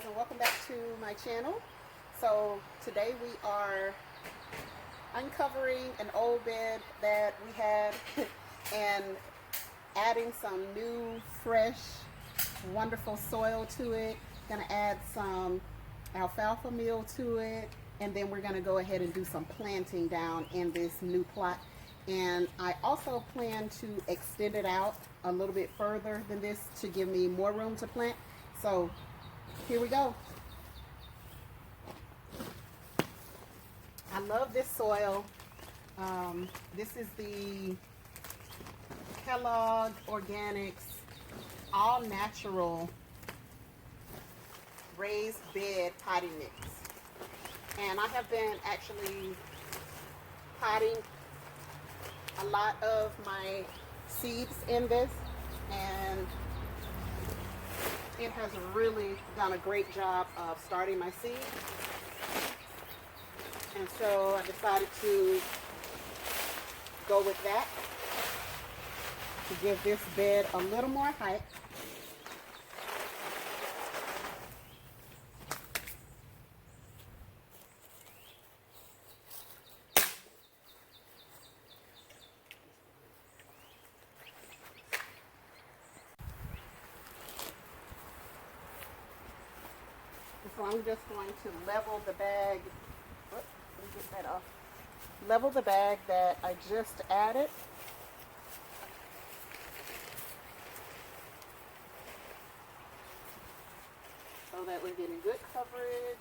and welcome back to my channel. So today we are uncovering an old bed that we had and adding some new, fresh, wonderful soil to it. Gonna add some alfalfa meal to it, and then we're gonna go ahead and do some planting down in this new plot. And I also plan to extend it out a little bit further than this to give me more room to plant. So here we go. I love this soil. This is the Kellogg Organics all natural raised bed potting mix. And I have been actually potting a lot of my seeds in this, and it has really done a great job of starting my seeds. And so I decided to go with that to give this bed a little more height. So I'm just going to level the bag. Let me get that off. Level the bag that I just added. So that we're getting good coverage.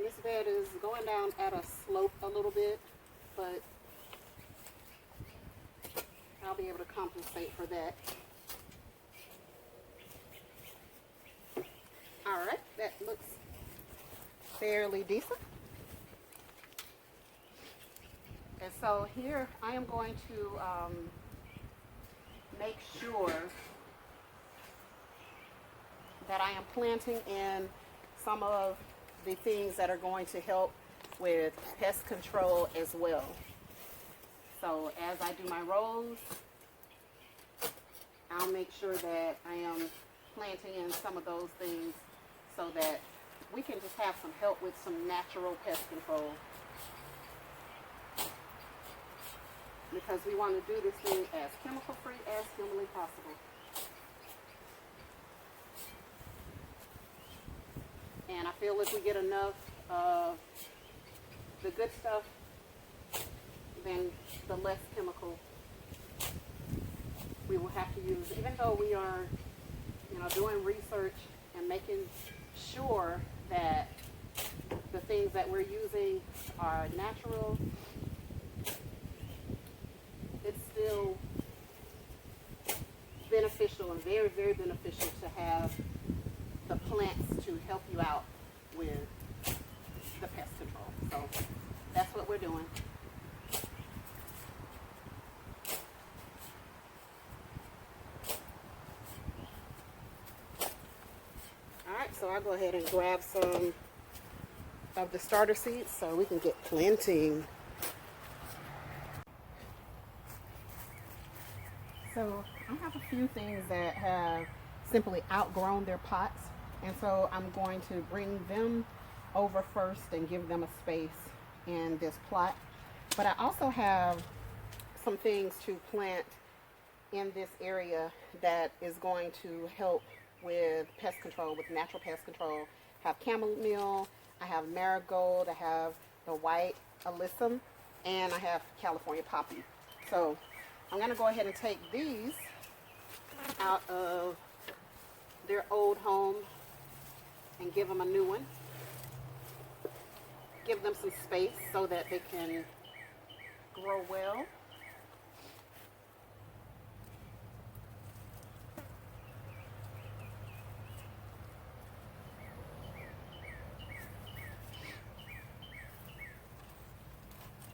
This bed is going down at a slope a little bit, but I'll be able to compensate for that. Alright, that looks fairly decent. And so here I am going to make sure that I am planting in some of the things that are going to help with pest control as well. So as I do my rows, I'll make sure that I am planting in some of those things so that we can just have some help with some natural pest control. Because we want to do this thing as chemical free as humanly possible. And I feel if we get enough of the good stuff, then the less chemical we will have to use. Even though we are, doing research and making sure that the things that we're using are natural, it's still beneficial and very, very beneficial to have the plants to help you out with the pest control. So that's what we're doing. Alright, so I'll go ahead and grab some of the starter seeds so we can get planting. So I have a few things that have simply outgrown their pots, and so I'm going to bring them over first and give them a space in this plot. But I also have some things to plant in this area that is going to help with pest control, with natural pest control. I have chamomile, I have marigold, I have the white alyssum, and I have California poppy. So I'm going to go ahead and take these out of their old home and give them a new one. Give them some space so that they can grow well.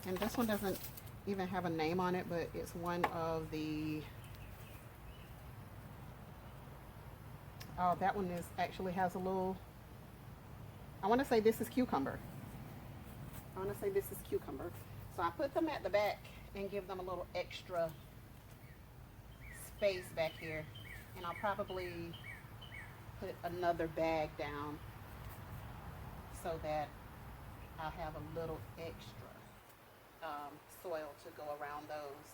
And this one doesn't even have a name on it, but it's one of the, oh, that one is actually has a little, I want to say this is cucumber. So I put them at the back and give them a little extra space back here. And I'll probably put another bag down so that I'll have a little extra soil to go around those.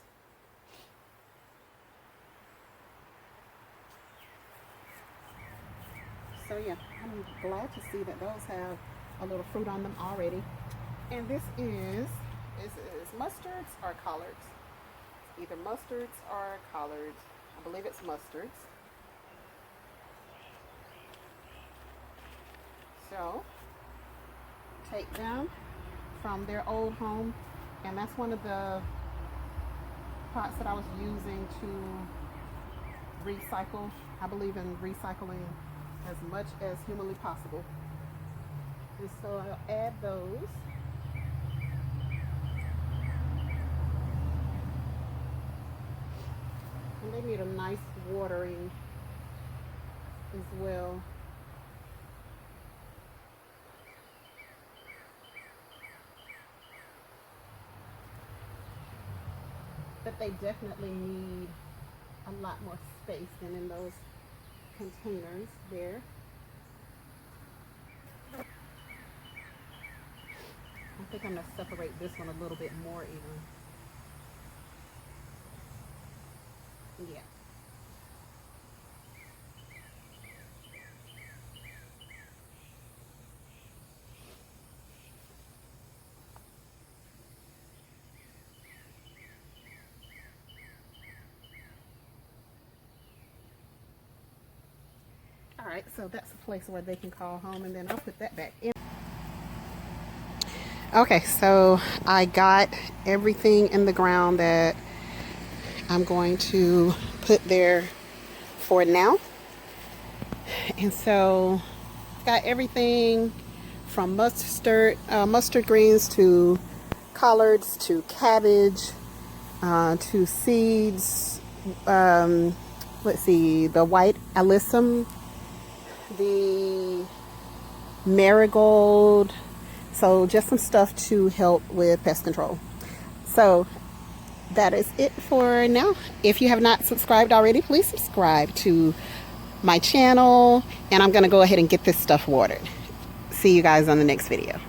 So yeah, I'm glad to see that those have a little fruit on them already. And this is mustards or collards. Either mustards or collards. I believe it's mustards. So take them from their old home, and that's one of the pots that I was using to recycle. I believe in recycling as much as humanly possible. And so I'll add those. And they need a nice watering as well. But they definitely need a lot more space than in those containers there. I think I'm going to separate this one a little bit more even. Yeah. All right, so that's a place where they can call home, and then I'll put that back in. Okay, so I got everything in the ground that I'm going to put there for now. And so I've got everything from mustard greens to collards to cabbage to seeds. Let's see, the white alyssum, the marigold. So just some stuff to help with pest control. So that is it for now. If you have not subscribed already, please subscribe to my channel. And I'm going to go ahead and get this stuff watered. See you guys on the next video.